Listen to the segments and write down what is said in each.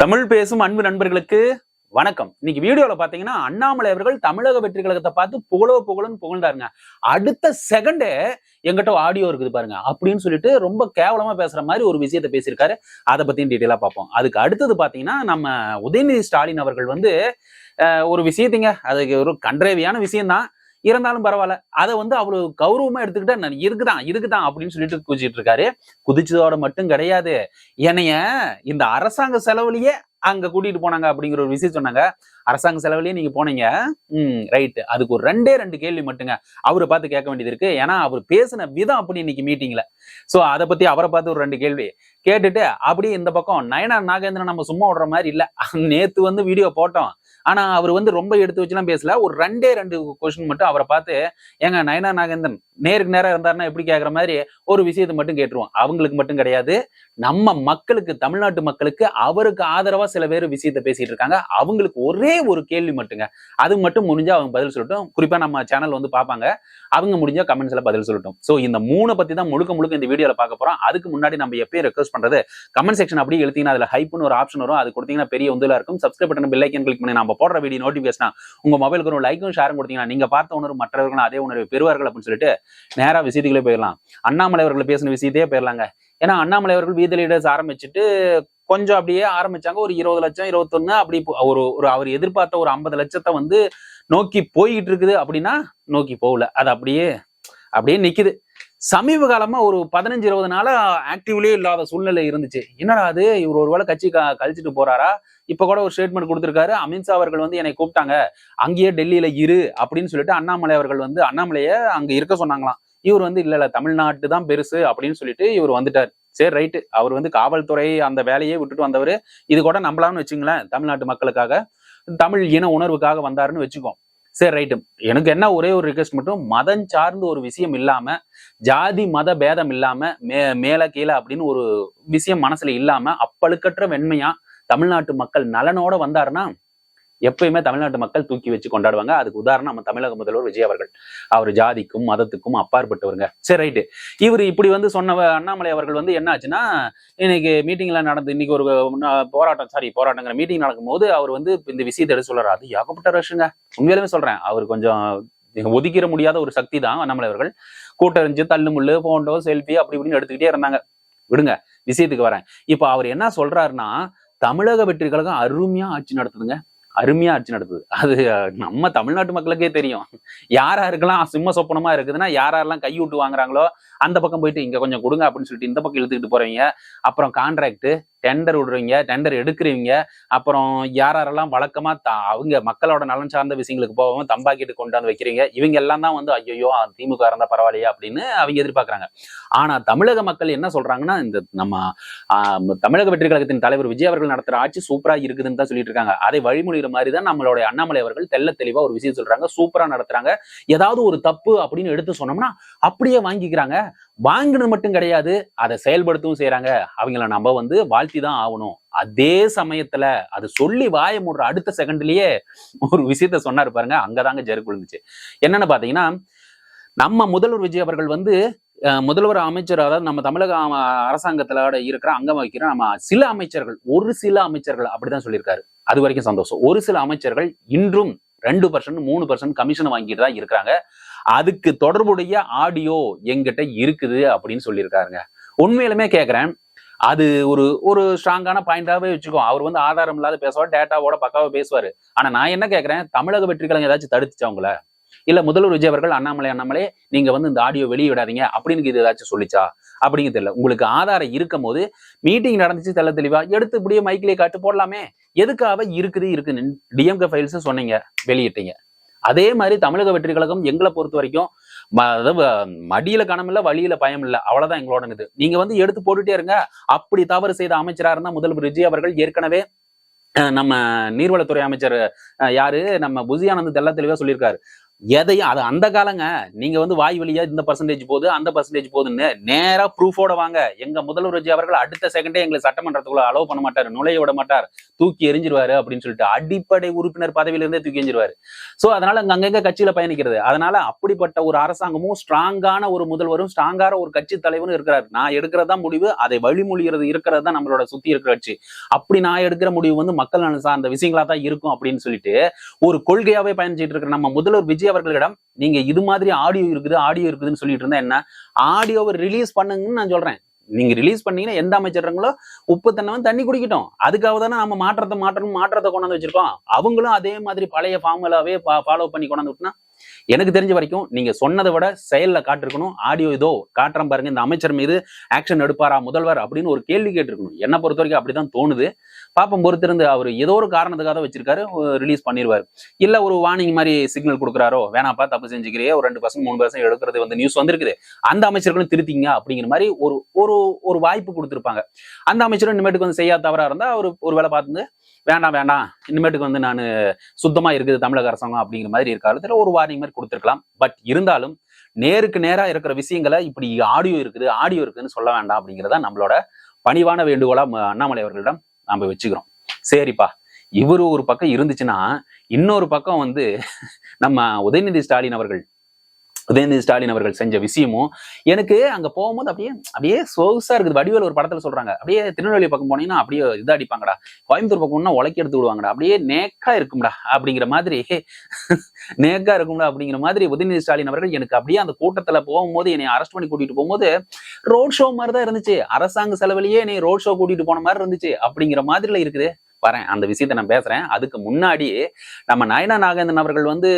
தமிழ் பேசும் அன்பு நண்பர்களுக்கு வணக்கம். இன்னைக்கு வீடியோல பாத்தீங்கன்னா அண்ணாமலை அவர்கள் தமிழக வெற்றி கழகத்தை பார்த்து புகழுன்னு புகழ்ந்தாருங்க. அடுத்த செகண்டே எங்கிட்ட ஆடியோ இருக்குது பாருங்க அப்படின்னு சொல்லிட்டு ரொம்ப கேவலமா பேசுற மாதிரி ஒரு விஷயத்த பேசியிருக்காரு. அதை பத்தியும் டீட்டெயிலா பார்ப்போம். அதுக்கு அடுத்தது பாத்தீங்கன்னா நம்ம உதயநிதி ஸ்டாலின் அவர்கள் வந்து ஒரு விஷயத்தீங்க, அதுக்கு ஒரு கண்ட்ரேவியான விஷயம் தான், இருந்தாலும் பரவாயில்ல. அதை வந்து அவ்வளவு கௌரவமா எடுத்துக்கிட்டா இருக்குதான் அப்படின்னு சொல்லிட்டு குதிச்சிட்டு இருக்காரு. குதிச்சதோட மட்டும் கிடையாது, என்னைய இந்த அரசாங்க செலவுலயே அங்க கூட்டிட்டு போனாங்க அப்படிங்கிற ஒரு விஷயம் சொன்னாங்க. அரசாங்க செலவுலயே நீங்க போனீங்க, ரைட். அதுக்கு ஒரு ரெண்டு கேள்வி மட்டுங்க அவரை பார்த்து கேட்க வேண்டியது இருக்கு. ஏன்னா அவர் பேசின விதம் அப்படி இன்னைக்கு மீட்டிங்ல. சோ அதை பத்தி அவரை பார்த்து ஒரு 2 கேள்வி கேட்டுட்டு அப்படியே இந்த பக்கம் நயனார் நாகேந்திரன் நம்ம சும்மா விடுற மாதிரி இல்ல. நேத்து வந்து வீடியோ போட்டோம், ஆனா அவர் வந்து ரொம்ப எடுத்து வச்சுலாம் பேசல. ஒரு 2 கொஸ்டின் மட்டும் அவரை பார்த்து, ஏங்க நயனார் நாகேந்திரன் நேருக்கு நேரம் இருந்தாருன்னா எப்படி கேட்கிற மாதிரி ஒரு விஷயத்தை மட்டும் கேட்டுருவோம். அவங்களுக்கு மட்டும் கிடையாது, நம்ம மக்களுக்கு, தமிழ்நாட்டு மக்களுக்கு அவருக்கு ஆதரவா சில பேர் விஷயத்த பேசிட்டு இருக்காங்க. அவங்களுக்கு ஒரே ஒரு கேள்வி மட்டுங்க, அது மட்டும் முடிஞ்சா அவங்க பதில் சொல்லட்டும். குறிப்பா நம்ம சேனல் வந்து பார்ப்பாங்க, அவங்க முடிஞ்சா கமெண்ட்ஸ்ல பதில் சொல்லட்டும். சோ இந்த 3 பத்தி தான் முழுக்க இந்த வீடியோல பார்க்க போறோம். அதுக்கு முன்னாடி நம்ம எப்பயும் ரெக்வஸ்ட் பண்றது, கமெண்ட் செக்ஷன் அப்படியே எழுத்தீங்கன்னா அதுல ஹைப்னு ஒரு ஆப்ஷன் வரும், அது கொடுத்தீங்கன்னா பெரிய உதவியா இருக்கும். Subscribe button bell icon click பண்ணி நம்ம போடுற வீடியோ நோட்டிபிகேஷன் உங்க மொபைலுக்கு ஒரு லைக்கும் ஷேரும் கொடுத்தீங்கன்னா நீங்க பார்த்த உணர்வு மற்றவர்களும் அதே உணர்வு பெறுவார்கள் அப்படின்னு சொல்லிட்டு நேரா விஷயத்துக்குள்ளே போயிடலாம். அண்ணாமலை அவர்கள் பேசின விஷயத்தையே போயிடலாங்க. ஏன்னா அண்ணாமலை அவர்கள் வீதி லீடர்ஸ் ஆரம்பிச்சுட்டு கொஞ்சம் அப்படியே ஆரம்பிச்சாங்க. ஒரு 20 லட்சம் 21 அப்படி ஒரு அவர் எதிர்பார்த்த ஒரு 50 லட்சத்தை வந்து நோக்கி போய்கிட்டு இருக்குது அப்படின்னா நோக்கி போகல, அது அப்படியே நிக்குது. சமீப காலமா ஒரு 15-20 நாளா ஆக்டிவ்லயே இல்லாத சூழ்நிலை இருந்துச்சு. என்னடா அது, இவர் ஒருவேளை கட்சி கழிச்சிட்டு போறாரா? இப்ப கூட ஒரு ஸ்டேட்மெண்ட் கொடுத்திருக்காரு. அமித்ஷா அவர்கள் வந்து என்னை கூப்பிட்டாங்க, அங்கேயே டெல்லியில இரு அப்படின்னு சொல்லிட்டு அண்ணாமலை அவர்கள் வந்து அண்ணாமலைய அங்க இருக்க சொன்னாங்களாம். இவர் வந்து இல்ல தமிழ்நாட்டு தான் பெருசு அப்படின்னு சொல்லிட்டு இவர் வந்துட்டார். சரி ரைட்டு, அவர் வந்து காவல்துறை அந்த வேலையே விட்டுட்டு வந்தவர். இது கூட நம்பலாம்னு வச்சுங்களேன், தமிழ்நாட்டு மக்களுக்காக, தமிழ் இன உணர்வுக்காக வந்தாருன்னு வச்சுக்கோ. சரி ரைட்டு. எனக்கு என்ன ஒரே ஒரு ரிக்வெஸ்ட் மட்டும், மதம் சார்ந்து ஒரு விஷயம் இல்லாம, ஜாதி மத பேதம் இல்லாம, மேல கீழே அப்படின்னு ஒரு விஷயம் மனசுல இல்லாம அப்பழுக்கற்ற வெண்மையா தமிழ்நாட்டு மக்கள் நலனோட வந்தாருன்னா எப்பயுமே தமிழ்நாட்டு மக்கள் தூக்கி வச்சு கொண்டாடுவாங்க. அதுக்கு உதாரணம் நம்ம தமிழக முதல்வர் விஜய் அவர்கள். அவர் ஜாதிக்கும் மதத்துக்கும் அப்பாற்பட்டவருங்க. சரி ரைட்டு. இவர் இப்படி வந்து சொன்ன அண்ணாமலை அவர்கள் வந்து என்ன ஆச்சுன்னா, இன்னைக்கு மீட்டிங்ல நடந்து, இன்னைக்கு ஒரு போராட்டங்கிற மீட்டிங் நடக்கும்போது அவர் வந்து இந்த விஷயத்தை எடுத்து சொல்றாரு. அது ஏகப்பட்ட ரஷ்ங்க, உண்மையிலுமே சொல்றேன். அவர் கொஞ்சம் ஒதுக்கிற முடியாத ஒரு சக்தி தான் அண்ணாமலை அவர்கள். கூட்டறிஞ்சு தள்ளு முள்ளு போண்டோ செல்ஃபி அப்படி இப்படின்னு எடுத்துக்கிட்டே இருந்தாங்க. விடுங்க, விஷயத்துக்கு வரேன். இப்ப அவர் என்ன சொல்றாருன்னா, தமிழக வெற்றி கழகம் அருமையா ஆட்சி நடத்துதுங்க, அருமையா ஆட்சி நடத்துது. அது நம்ம தமிழ்நாட்டு மக்களுக்கே தெரியும். யாருக்கெல்லாம் சிம்ம சொப்பனமா இருக்குதுன்னா, யாரெல்லாம் கை விட்டு வாங்குறாங்களோ அந்த பக்கம் போயிட்டு இங்க கொஞ்சம் கொடுங்க அப்படின்னு சொல்லிட்டு இந்த பக்கம் இழுத்துக்கிட்டு போறவங்க, அப்புறம் கான்ட்ராக்ட் டெண்டர் விடுறீங்க, டெண்டர் எடுக்கிறீங்க, அப்புறம் யாரெல்லாம் வழக்கமா அவங்க மக்களோட நலன் சார்ந்த விஷயங்களுக்கு போகாம தம்பாக்கிட்டு கொண்டாந்து வைக்கிறீங்க, இவங்க எல்லாம் தான் வந்து ஐயோ திமுக இருந்தா பரவாயில்லையா அப்படின்னு அவங்க எதிர்பார்க்கறாங்க. ஆனா தமிழக மக்கள் என்ன சொல்றாங்கன்னா, இந்த நம்ம தமிழக வெற்றி கழகத்தின் தலைவர் விஜய் அவர்கள் நடத்துற ஆட்சி சூப்பரா இருக்குதுன்னு தான் சொல்லிட்டு இருக்காங்க. அதை வழிமொழிகிற மாதிரி தான் நம்மளுடைய அண்ணாமலை அவர்கள் தெள்ள தெளிவா ஒரு விஷயம் சொல்றாங்க. சூப்பரா நடத்துறாங்க. ஏதாவது ஒரு தப்பு அப்படின்னு எடுத்து சொன்னோம்னா அப்படியே வாங்கிக்கிறாங்க. வாங்கினது மட்டும் கிடையாது, அதை செயல்படுத்தவும் செய்யறாங்க. அவங்கள நம்ம வந்து வாழ்த்தி தான் ஆகணும். அதே சமயத்துல அது சொல்லி வாய மூடுற அடுத்த செகண்ட்லயே ஒரு விஷயத்த சொன்னாரு பாருங்க, அங்கதாங்க ஜெருக்கு விழுந்துச்சு. என்னன்னு பாத்தீங்கன்னா, நம்ம முதல்வர் விஜய் அவர்கள் வந்து முதல்வர் அமைச்சர், அதாவது நம்ம தமிழக அரசாங்கத்துல இருக்கிற அங்கம் வகிக்கிற நம்ம சில அமைச்சர்கள், ஒரு சில அமைச்சர்கள் அப்படிதான் சொல்லியிருக்காரு. அது வரைக்கும் சந்தோஷம். ஒரு சில அமைச்சர்கள் இன்றும் 2% 3% கமிஷன் வாங்கிட்டு தான் இருக்கிறாங்க. அதுக்கு தொடர்புடைய ஆடியோ எங்கிட்ட இருக்குது அப்படின்னு சொல்லியிருக்காருங்க. உண்மையிலுமே கேட்கிறேன், அது ஒரு ஸ்ட்ராங்கான பாயிண்டாவே வச்சுக்கோ. அவர் வந்து ஆதாரம் இல்லாத பேசுவார், டேட்டாவோட பக்காவா பேசுவாரு. ஆனா நான் என்ன கேட்கிறேன், தமிழக வெற்றி கழகம் ஏதாச்சும் தடுத்துச்சா உங்களை? இல்ல முதல்வர் விஜய் அவர்கள் அண்ணாமலை நீங்க வந்து இந்த ஆடியோ வெளியே விடாதீங்க அப்படின்னு இது ஏதாச்சும் சொல்லிச்சா அப்படிங்கிறது தெரியல. உங்களுக்கு ஆதாரம் இருக்கும் போது மீட்டிங் நடந்துச்சு, தெள்ள தெளிவா எடுத்து இப்படியே மைக்கிலே காட்டு போடலாமே. எதுக்காக இருக்குன்னு டிஎம்கே ஃபைல்ஸ் சொன்னீங்க, வெளியிட்டீங்க. அதே மாதிரி தமிழக வெற்றி கழகம் எங்களை பொறுத்த வரைக்கும் மடியில கணம் இல்ல, வழியில பயம் இல்ல, அவ்வளவுதான் எங்களோட இது. நீங்க வந்து எடுத்து போட்டுட்டே இருங்க. அப்படி தவறு செய்த அமைச்சரா இருந்தா முதல்வர் விஜய் அவர்கள் ஏற்கனவே நம்ம நீர்வளத்துறை அமைச்சர் யாரு, நம்ம புசியானந்த் தெள்ள தெளிவா சொல்லியிருக்காரு. எதையும் அது அந்த காலங்க. நீங்க வந்து வாய் வழியா இந்த பர்சன்டேஜ் போகுது அந்த பர்சன்டேஜ் போகுதுன்னு நேரா ப்ரூஃபோட வாங்க. எங்க முதல்வர் விஜய் அவர்கள் அடுத்த செகண்டே எங்களை சட்டமன்றத்துக்குள்ள அலோவ் பண்ண மாட்டாரு, நுழைய விட மாட்டார், தூக்கி எரிஞ்சிருவாரு அப்படின்னு சொல்லிட்டு அடிப்படை உறுப்பினர் பதவியில இருந்தே தூக்கி எரிஞ்சிருவாரு. சோ அதனால அங்கங்க கட்சியில பயணிக்கிறது. அதனால அப்படிப்பட்ட ஒரு அரசாங்கமும் ஸ்ட்ராங்கான ஒரு முதல்வரும் ஸ்ட்ராங்கான ஒரு கட்சி தலைவரும் இருக்கிறாரு. நான் எடுக்கிறதா முடிவு, அதை வழிமொழிகிறது இருக்கிறது தான் நம்மளோட சுத்தி இருக்கிற கட்சி. அப்படி நான் எடுக்கிற முடிவு வந்து மக்கள் நலன் சார்ந்த விஷயங்களா தான் இருக்கும் அப்படின்னு சொல்லிட்டு ஒரு கொள்கையாவே பயணிச்சுட்டு இருக்கிற நம்ம முதல்வர் விஜய் அவர்களிடம் நீங்க இது மாதிரி ஆடியோ இருக்குதுன்னு சொல்லிட்டு இருந்தா என்ன, ஆடியோவை ரிலீஸ் பண்ணுங்கன்னு நான் சொல்றேன். நீங்க ரிலீஸ் பண்ணீங்கன்னா எந்த அமைச்சர்களோ உப்பு தண்ணவன் தண்ணி குடிக்கட்டும். அதுக்காக தானே நம்ம மாற்றத்தை கொண்டாந்து வச்சிருக்கோம். அவங்களும் அதே மாதிரி பழைய ஃபார்முலாவே ஃபாலோ பண்ணி கொண்டாந்து விட்டுனா, எனக்கு தெரிஞ்ச வரைக்கும் நீங்க சொன்னதை விட செயல்ல காட்டிருக்கணும். ஆடியோ இதோ காட்டுறேன் பாருங்க, இந்த அமைச்சர் மீது ஆக்ஷன் எடுப்பாரா முதல்வர் அப்படின்னு ஒரு கேள்வி கேட்டிருக்கணும். என்ன பொறுத்த வரைக்கும் அப்படிதான் தோணுது. பாப்பம் பொறுத்திருந்து அவர் ஏதோ ஒரு காரணத்துக்காக தான் வச்சிருக்காரு, ரிலீஸ் பண்ணிடுவாரு. இல்ல ஒரு வார்னிங் மாதிரி சிக்னல் கொடுக்குறாரோ, வேணாப்பா தப்பு செஞ்சுக்கிறியே, ஒரு 2% 3% எடுக்கிறது வந்து நியூஸ் வந்திருக்குது, அந்த அமைச்சர்களும் திருத்திங்க அப்படிங்கிற மாதிரி ஒரு ஒரு ஒரு வாய்ப்பு கொடுத்திருப்பாங்க. அந்த அமைச்சரும் இனிமேட்டுக்கு வந்து செய்யாத தவறா இருந்தா அவர் ஒரு வேலை பார்த்து வேண்டாம் இனிமேட்டுக்கு வந்து நான் சுத்தமா இருக்குது தமிழக அரசாங்கம் அப்படிங்கிற மாதிரி இருக்காரு, ஒரு வார்னிங் மாதிரி கொடுத்திருக்கலாம். பட் இருந்தாலும் நேருக்கு நேரா இருக்கிற விஷயங்களை இப்படி ஆடியோ இருக்குதுன்னு சொல்ல வேண்டாம் அப்படிங்கிறத நம்மளோட பணிவான வேண்டுகோளா அண்ணாமலை அவர்களிடம் நாம வச்சுக்கிறோம். சரிப்பா, இவரு ஒரு பக்கம் இருந்துச்சுன்னா இன்னொரு பக்கம் வந்து நம்ம உதயநிதி ஸ்டாலின் அவர்கள் செஞ்ச விஷயமும் எனக்கு அங்க போகும்போது அப்படியே சொகுசா இருக்குது. வடிவேல் ஒரு படத்துல சொல்றாங்க, அப்படியே திருநெல்வேலி பக்கம் போனீங்கன்னா அப்படியே இதா அடிப்பாங்கடா, கோயம்புத்தூர் பக்கம்னா உலக்கி எடுத்து விடுவாங்கடா, அப்படியே நேக்கா இருக்கும்டா அப்படிங்கிற மாதிரி உதயநிதி ஸ்டாலின் அவர்கள் எனக்கு அப்படியே அந்த கூட்டத்துல போகும்போது என்னை அரெஸ்ட் பண்ணி கூட்டிட்டு போகும்போது ரோட் ஷோ மாதிரி தான் இருந்துச்சு. அரசாங்க செலவுலயே என்னை ரோட் ஷோ கூட்டிட்டு போன மாதிரி இருந்துச்சு அப்படிங்கிற மாதிரில இருக்குது. வரேன், அந்த விஷயத்த நான் பேசுறேன். அதுக்கு முன்னாடி நம்ம நயனா நாகேந்திரன் அவர்கள் வந்து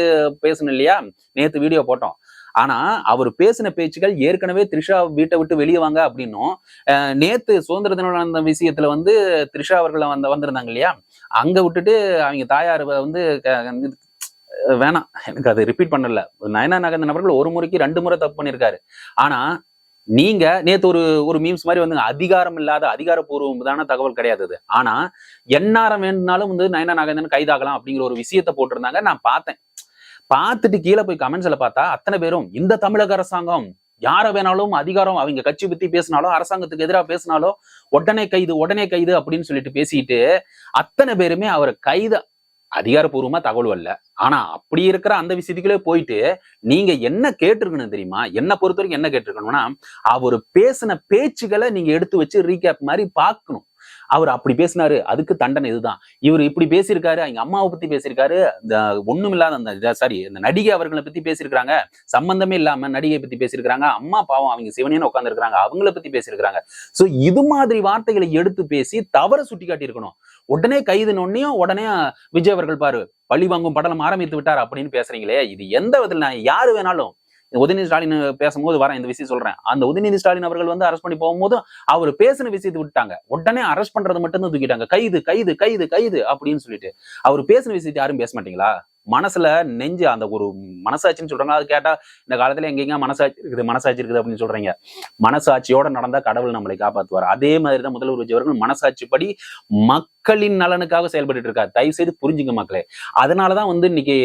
பேசணும் இல்லையா, நேத்து வீடியோ போட்டோம். ஆனா அவர் பேசின பேச்சுகள் ஏற்கனவே த்ரிஷா வீட்டை விட்டு வெளியே வாங்க அப்படின்னும், நேத்து சுதந்திர தின அந்த விஷயத்துல வந்து த்ரிஷா அவர்கள் வந்திருந்தாங்க இல்லையா, அங்க விட்டுட்டு அவங்க தாயார் வந்து வேணாம், எனக்கு அது ரிப்பீட் பண்ணல. நயனா நாகேந்திரன் அவர்கள் ஒரு முறைக்கு 2 முறை தப்பு பண்ணியிருக்காரு. ஆனா நீங்க நேத்து ஒரு மீம்ஸ் மாதிரி வந்து அதிகாரம் இல்லாத அதிகாரப்பூர்வமான தகவல் கிடையாது அது. ஆனா எந்நேரம் வேணும்னாலும் வந்து நயனா நாகேந்திரன் கைதாகலாம் அப்படிங்கிற ஒரு விஷயத்த போட்டிருந்தாங்க. நான் பார்த்தேன். பார்த்துட்டு கீழே போய் கமெண்ட்ஸ்ல பார்த்தா அத்தனை பேரும் இந்த தமிழக அரசாங்கம் யார வேணாலும் அதிகாரம், அவங்க கட்சி பத்தி பேசினாலும் அரசாங்கத்துக்கு எதிராக பேசினாலும் உடனே கைது அப்படின்னு சொல்லிட்டு பேசிட்டு அத்தனை பேருமே அவரை கைது அதிகாரப்பூர்வமா தகவல் வரல. ஆனா அப்படி இருக்கிற அந்த விஷயத்துக்குள்ளே போயிட்டு நீங்க என்ன கேட்டிருக்கணும் தெரியுமா? என்ன பொறுத்த வரைக்கும் என்ன கேட்டிருக்கணும்னா, அவர் பேசின பேச்சுகளை நீங்க எடுத்து வச்சு ரீகேப் மாதிரி பார்க்கணும். அவர் அப்படி பேசினாரு, அதுக்கு தண்டனை இதுதான். இவர் இப்படி பேசியிருக்காரு, அவங்க அம்மாவை பத்தி பேசியிருக்காரு, இந்த ஒண்ணும் இல்லாத இந்த நடிகை அவர்களை பத்தி பேசியிருக்காங்க, சம்பந்தமே இல்லாம நடிகை பத்தி பேசியிருக்காங்க, அம்மா பாவம் அவங்க சிவனேன்னு உட்கார்ந்து இருக்காங்க, அவங்கள பத்தி பேசியிருக்காங்க. சோ இது மாதிரி வார்த்தைகளை எடுத்து பேசி தவற சுட்டி காட்டி இருக்கணும். உடனே கைதுனோன்னையும் உடனே விஜய் அவர்கள் பாரு பழி வாங்கும் படலம் ஆரம்பித்து விட்டார் அப்படின்னு பேசுறீங்களே, இது எந்த விதத்துல? நான் யாரு வேணாலும் உதயநிதி ஸ்டாலின் பேசும்போது வரேன் இந்த விஷயம் சொல்றேன். அந்த உதயநிதி ஸ்டாலின் அவர்கள் வந்து அரெஸ்ட் பண்ணி போகும்போது அவர் பேசின விஷயத்தை விட்டாங்க, உடனே அரெஸ்ட் பண்றது மட்டும் தான் தூக்கிட்டாங்க. கைது அப்படின்னு சொல்லிட்டு அவர் பேசின விஷயத்தை யாரும் பேச மாட்டீங்களா? மனசுல நெஞ்சு அந்த ஒரு மனசாட்சின்னு சொல்றாங்க. அது கேட்டா இந்த காலத்துல எங்கெங்க மனசாட்சி இருக்குது அப்படின்னு சொல்றீங்க. மனசாட்சியோட நடந்தா கடவுள் நம்மளை காப்பாற்றுவார். அதே மாதிரிதான் முதல்வர் விஜய் அவர்கள் மனசாட்சிப்படி மக்களின் நலனுக்காக செயல்பட்டு இருக்காரு. தயவு செய்து புரிஞ்சுங்க மக்களே. அதனாலதான் வந்து இன்னைக்கு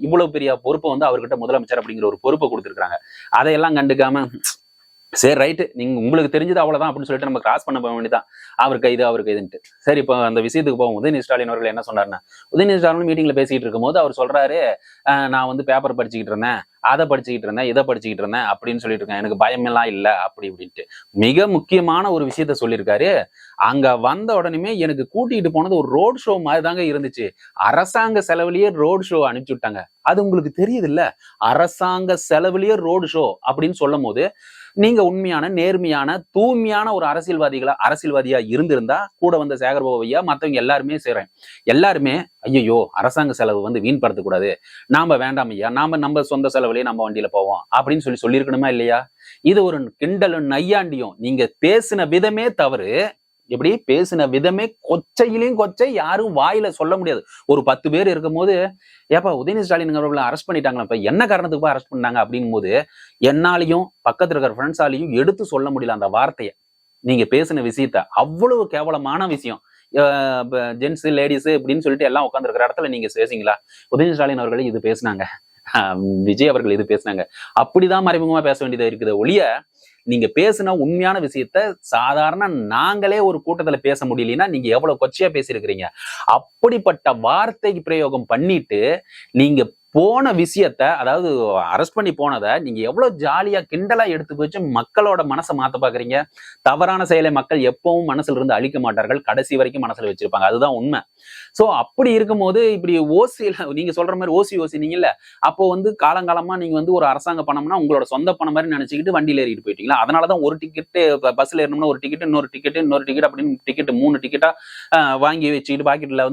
இவ்வளவு பெரிய பொறுப்பை வந்து அவர்கிட்ட முதலமைச்சர் அப்படிங்கிற ஒரு பொறுப்பை கொடுத்திருக்காங்க. அதையெல்லாம் கண்டுக்காம சரி ரைட்டு, நீங்க உங்களுக்கு தெரிஞ்சது அவ்வளவுதான் அப்படின்னு சொல்லிட்டு நம்ம கிராஸ் பண்ண போக வேண்டியதான். அவர் கைதுன்ட்டு. சரி, இப்போ அந்த விஷயத்துக்கு போகும். உதயநிதி ஸ்டாலின் அவர்கள் என்ன சொன்னாருன்னா, உதயநிதி ஸ்டாலின் மீட்டிங்ல பேசிட்டு இருக்கும் போது அவர் சொல்றாரு, நான் வந்து பேப்பர் படிச்சுக்கிட்டு இருந்தேன், அதை படிச்சுக்கிட்டு இருந்தேன், இதை படிச்சுக்கிட்டு இருந்தேன் அப்படின்னு சொல்லிட்டு இருக்கேன், எனக்கு பயமெல்லாம் இல்லை அப்படி இப்படின்ட்டு மிக முக்கியமான ஒரு விஷயத்த சொல்லியிருக்காரு. அங்க வந்த உடனே எனக்கு கூட்டிகிட்டு போனது ஒரு ரோட் ஷோ மாதிரி தாங்க இருந்துச்சு. அரசாங்க செலவுலயே ரோட் ஷோ அனுப்பிச்சு விட்டாங்க. அது உங்களுக்கு தெரியுது இல்ல? அரசாங்க செலவுலயே ரோடு ஷோ அப்படின்னு சொல்லும் போது நீங்க உண்மையான நேர்மையான தூய்மையான ஒரு அரசியல்வாதியா இருந்திருந்தா கூட வந்த சேகர்பாபையா மத்தவங்க எல்லாருமே செய்றேன். எல்லாருமே ஐயோ அரசாங்க செலவு வந்து வீண்படுத்தக்கூடாது, நாம வேண்டாம் ஐயா, நம்ம சொந்த செலவுலயே நம்ம வண்டியில போவோம் அப்படின்னு சொல்லியிருக்கணுமா இல்லையா? இது ஒரு கிண்டலும் நையாண்டியும். நீங்க பேசின விதமே தவறு. எப்படி பேசின விதமே கொச்சையிலையும் கொச்சை, யாரும் வாயில சொல்ல முடியாது. ஒரு 10 பேர் இருக்கும் போது ஏப்பா உதயநிதி ஸ்டாலின் அவர்களை அரெஸ்ட் பண்ணிட்டாங்களா, இப்ப என்ன காரணத்துக்கு அரெஸ்ட் பண்ணாங்க அப்படிங்கும் போது என்னாலையும் பக்கத்துல இருக்கிற ஃப்ரெண்ட்ஸாலையும் எடுத்து சொல்ல முடியல அந்த வார்த்தையை. நீங்க பேசின விஷயத்த அவ்வளவு கேவலமான விஷயம். ஜென்ஸ் லேடிஸ் அப்படின்னு சொல்லிட்டு எல்லாம் உட்கார்ந்து இருக்கிற இடத்துல நீங்க பேசுங்களா? உதயநிதி ஸ்டாலின் அவர்களே இது பேசினாங்க விஜய் அவர்கள் இது பேசினாங்க. அப்படிதான் மறைமுகமா பேச வேண்டியதா இருக்குது ஒழிய, நீங்க பேசுன உண்மையான விஷயத்த சாதாரண நாங்களே ஒரு கூட்டத்துல பேச முடியலன்னா நீங்க எவ்வளவு கொச்சையா பேசியிருக்கிறீங்க. அப்படிப்பட்ட வார்த்தை பிரயோகம் பண்ணிட்டு நீங்க போன விஷயத்த, அதாவது அரெஸ்ட் பண்ணி போனதை நீங்க எவ்வளவு ஜாலியா கிண்டலா எடுத்து வச்சு மக்களோட மனசை மாத்த பாக்குறீங்க. தவறான செயலை மக்கள் எப்பவும் மனசுல இருந்து அழிக்க மாட்டார்கள், கடைசி வரைக்கும் மனசுல வச்சிருப்பாங்க. அதுதான் உண்மை. சோ அப்படி இருக்கும்போது இப்படி ஓசியில நீங்க சொல்ற மாதிரி ஓசி நீங்கல்ல, அப்போ காலங்காலமா நீங்க ஒரு அரசாங்க பணம்னா உங்களோட சொந்த பணம் மாதிரி நினைச்சுக்கிட்டு வண்டியில ஏறிட்டு போயிட்டீங்களா. அதனாலதான் ஒரு டிக்கெட் பஸ்ல ஏறணும்னா ஒரு டிக்கெட், இன்னொரு டிக்கெட் அப்படின்னு டிக்கெட் 3 டிக்கெட்டா வாங்கி வச்சுக்கிட்டு பாக்கெட்ல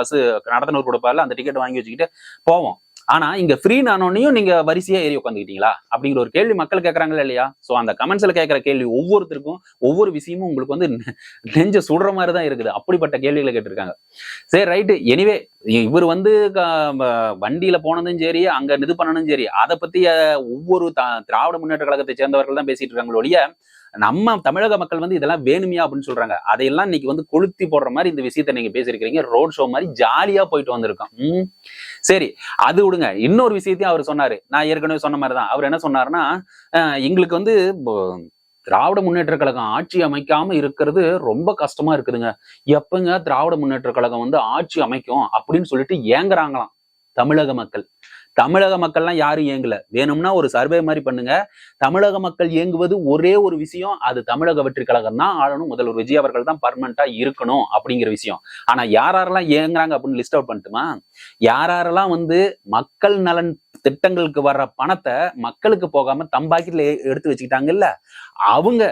பஸ் நடத்துனவர் கொடுப்பாரு, அந்த டிக்கெட் வாங்கி வச்சுக்கிட்டு போவோம். ஆனா இங்க ஃப்ரீ நானோனையும் நீங்க வரிசையா ஏறி உட்காந்துக்கிட்டீங்களா அப்படிங்கிற ஒரு கேள்வி மக்கள் கேட்கறாங்களா இல்லையா. சோ அந்த கமெண்ட்ஸ்ல கேட்கிற கேள்வி ஒவ்வொருத்தருக்கும் ஒவ்வொரு விஷயமும் உங்களுக்கு நெஞ்ச சுடுற மாதிரி தான் இருக்குது. அப்படிப்பட்ட கேள்விகளை கேட்டிருக்காங்க. சரி, ரைட்டு. எனிவே இவர் வண்டியில போனதும் சரி, அங்க இது பண்ணணும் சரி, அதை பத்தி ஒவ்வொரு திராவிட முன்னேற்ற கழகத்தை சேர்ந்தவர்கள் தான் பேசிட்டு இருக்காங்க ஒழிய, நம்ம தமிழக மக்கள் இதெல்லாம் வேணுமியா அப்படின்னு சொல்றாங்க. அதையெல்லாம் இன்னைக்கு கொளுத்தி போடுற மாதிரி இந்த விஷயத்த நீங்க பேசியிருக்கிறீங்க. ரோட் ஷோ மாதிரி ஜாலியா போயிட்டு வந்திருக்கோம். சரி, அது விடுங்க. இன்னொரு விஷயத்தையும் அவர் சொன்னாரு. நான் ஏற்கனவே சொன்ன மாதிரிதான். அவர் என்ன சொன்னாருன்னா, எங்களுக்கு திராவிட முன்னேற்ற கழகம் ஆட்சி அமைக்காம இருக்கிறது ரொம்ப கஷ்டமா இருக்குதுங்க. எப்பங்க திராவிட முன்னேற்ற கழகம் ஆட்சி அமைக்கும் அப்படின்னு சொல்லிட்டு ஏங்குறாங்களாம் தமிழக மக்கள். தமிழக மக்கள்லாம் யாரும் ஏங்கல. வேணும்னா ஒரு சர்வே மாதிரி பண்ணுங்க. தமிழக மக்கள் ஏங்குவது ஒரே ஒரு விஷயம், அது தமிழக வெற்றி கழகம் தான் ஆளணும், முதல்வர் விஜய் அவர்கள் தான் பர்மனண்டா இருக்கணும் அப்படிங்கிற விஷயம். ஆனா யாரெல்லாம் ஏங்குறாங்க அப்படின்னு லிஸ்ட் அவுட் பண்ணட்டுமா? யாரெல்லாம் மக்கள் நலன் திட்டங்களுக்கு வர்ற பணத்தை மக்களுக்கு போகாம தம்பாக்கில எடுத்து வச்சுக்கிட்டாங்கல்ல, அவங்க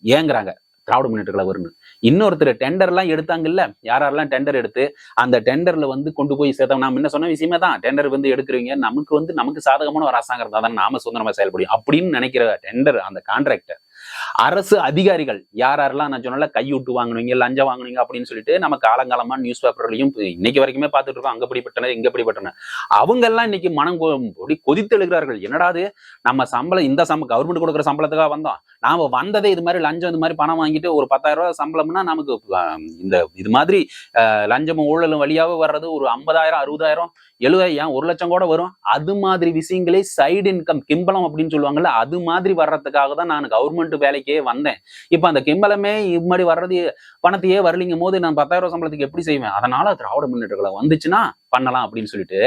ஏங்குறாங்க திராவிட முன்னேற்ற கழகம் வரும்னு. இன்னொருத்தர் டெண்டர் எல்லாம் எடுத்தாங்கல்ல, யாரெல்லாம் டெண்டர் எடுத்து அந்த டெண்டர்ல கொண்டு போய் சேர்த்தோம். நான் என்ன சொன்ன விஷயமே தான். டெண்டர் எடுக்கிறீங்க, நமக்கு சாதகமான ஒரு அரசாங்கம் இருந்தா தான் நாம சுதந்திரமா செயல்படும் அப்படின்னு நினைக்கிற டெண்டர், அந்த கான்ட்ராக்டர் அரசு அதிகாரிகள் யாரெல்லாம் நான் சொன்னால கையூட்டு வாங்குவீங்க, லஞ்சம் வாங்குவீங்க அப்படின்னு சொல்லிட்டு நம்ம காலங்காலமா நியூஸ் பேப்பர்லயும் இன்னைக்கு வரைக்குமே பார்த்துட்டு இருக்கோம். அங்க படிப்பட்டனர், இங்க படிப்பட்டனர். அவங்க எல்லாம் இன்னைக்கு மனம் கொதித்து எழுகிறார்கள். என்னடாது, நம்ம சம்பளம் இந்த கவர்மெண்ட் கொடுக்குற சம்பளத்துக்காக வந்தோம், நாம வந்ததே இது மாதிரி லஞ்சம் இது மாதிரி பணம் வாங்கிட்டு ஒரு 10,000 ரூபாய் சம்பளம்னா நமக்கு இது மாதிரி லஞ்சமும் ஊழலும் வழியாக வர்றது ஒரு 50,000, 60,000, 70,000, 1 லட்சம் கூட வரும். அது மாதிரி விஷயங்களே சைடு இன்கம், கிம்பளம் அப்படின்னு சொல்லுவாங்கல்ல, அது மாதிரி வர்றதுக்காக தான் நான் கவர்மெண்ட் வேலைக்கே வந்தேன். இப்ப அந்த கிம்பளமே இது மாதிரி வர்றது பணத்தையே வரலிங்கும் போது நான் 10,000 சம்பளத்துக்கு எப்படி செய்வேன்? அதனால திராவிட முன்னேற்ற கழகம் வந்துச்சுன்னா பண்ணலாம் அப்படின்னு சொல்லிட்டு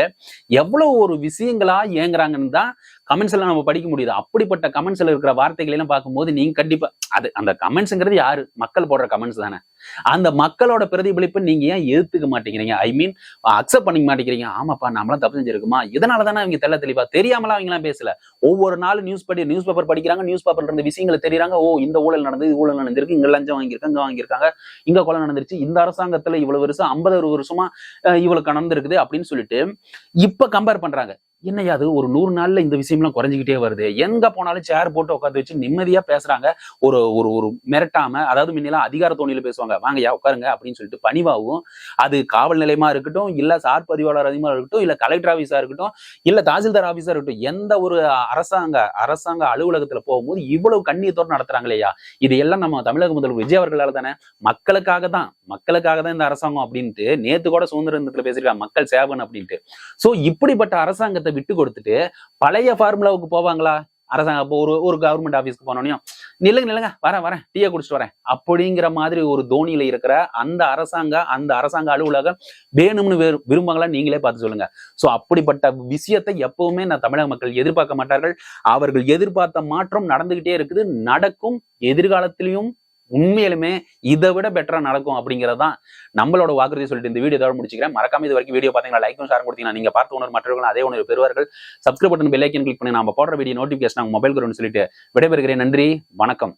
எவ்வளவு ஒரு விஷயங்களா ஏங்குறாங்கன்னு தான் கமெண்ட்ஸ்ல நம்ம படிக்க முடியுது. அப்படிப்பட்ட கமெண்ட்ஸ்ல இருக்கிற வார்த்தைகளை எல்லாம் பார்க்கும்போது நீங்க கண்டிப்பா அந்த கமெண்ட்ஸ்ங்கிறது யாரு? மக்கள் போடுற கமெண்ட்ஸ் தானே. அந்த மக்களோட பிரதிபலிப்பு நீங்க ஏன் எதிர்த்துக்க மாட்டேங்கிறீங்க? ஐ மீன் அக்செப்ட் பண்ணிக்க மாட்டேங்கிறீங்க. ஆமாப்பா, நம்மளாம் தப்பு செஞ்சிருக்குமா? இதனால தானே அவங்க தெளிவா தெரியாமலாம் அவங்க எல்லாம் பேசல. ஒவ்வொரு நாளும் நியூஸ் பேப்பர் படிக்கிறாங்க, நியூஸ் பேப்பர்ல இருந்து விஷயங்களை தெரியுறாங்க. ஓ, இந்த ஊழல் நடந்தது, ஊழல் நடந்திருக்கு, இங்க லஞ்சம் வாங்கியிருக்காங்க, இங்க வாங்கியிருக்காங்க, இங்க கொலை நடந்துருச்சு, இந்த அரசாங்கத்துல இவ்வளவு வருஷம் 50 வருஷமா இவ்வளவு நடந்திருக்குது அப்படின்னு சொல்லிட்டு இப்ப கம்பேர் பண்றாங்க. என்னையா அது ஒரு 100 நாள்ல இந்த விஷயம்லாம் குறைஞ்சிக்கிட்டே வருது. எங்க போனாலும் சேர் போட்டு உட்காந்து வச்சு நிம்மதியா பேசுறாங்க. ஒரு ஒரு மிரட்டாம, அதாவது முன்னெல்லாம் அதிகார தோணியில பேசுவாங்க, வாங்கயா உட்காருங்க அப்படின்னு சொல்லிட்டு பணிவாகவும், அது காவல் நிலையமா இருக்கட்டும், இல்ல சார் பதிவாளர் அதிகமா இருக்கட்டும், இல்ல கலெக்டர் ஆபீஸா இருக்கட்டும், இல்ல தாசில்தார் ஆபீஸா இருக்கட்டும், எந்த ஒரு அரசாங்க அலுவலகத்துல போகும்போது இவ்வளவு கண்ணியத்தோடு நடத்துறாங்களேயா. இது எல்லாம் நம்ம தமிழக முதல்வர் விஜய் அவர்களால தானே. மக்களுக்காக தான் இந்த அரசாங்கம் அப்படின்ட்டு நேத்து கூட சுதந்திர தினத்துல பேசிருக்காங்க, மக்கள் சேவன் அப்படின்ட்டு. சோ இப்படிப்பட்ட அரசாங்கத்தை விட்டு கொடுத்துட்டு பழைய ஃபார்முலாவுக்கு போவாங்களா? அரசாங்கம் ஒரு கவர்மெண்ட் ஆபீஸ்க்கு போனோம், நில்லுங்க வரேன் டீயை குடிச்சிட்டு வரேன் அப்படிங்கிற மாதிரி ஒரு தோனியில இருக்கிற அந்த அரசாங்க அலுவலகம் வேணும்னு விரும்புவாங்களா? நீங்களே பார்த்து சொல்லுங்க. சோ அப்படிப்பட்ட விஷயத்தை எப்பவுமே தமிழக மக்கள் எதிர்பார்க்க மாட்டார்கள். அவர்கள் எதிர்பார்த்த மாற்றம் நடந்துகிட்டே இருக்குது, நடக்கும். எதிர்காலத்திலையும் உண்மையிலுமே இதை விட பெட்டரா நடக்கும் அப்படிங்கறதான் நம்மளோட வாக்குறுதி சொல்லிட்டு இந்த வீடியோ முடிச்சுக்கிறேன். மறக்காம இது வரைக்கும் வீடியோ பாத்தீங்கன்னா லைக்கும் ஷேர் கொடுத்தீங்கன்னா நீங்க பார்த்து உணர்வு மற்றவர்கள் அதே உணர்வு பெறுவார்கள். Subscribe button bell icon click பண்ணி நம்ம போடுற வீடியோ நோட்டிபிகேஷன் மொபைல் வரும்னு சொல்லிட்டு விடைபெறுகிறேன். நன்றி, வணக்கம்.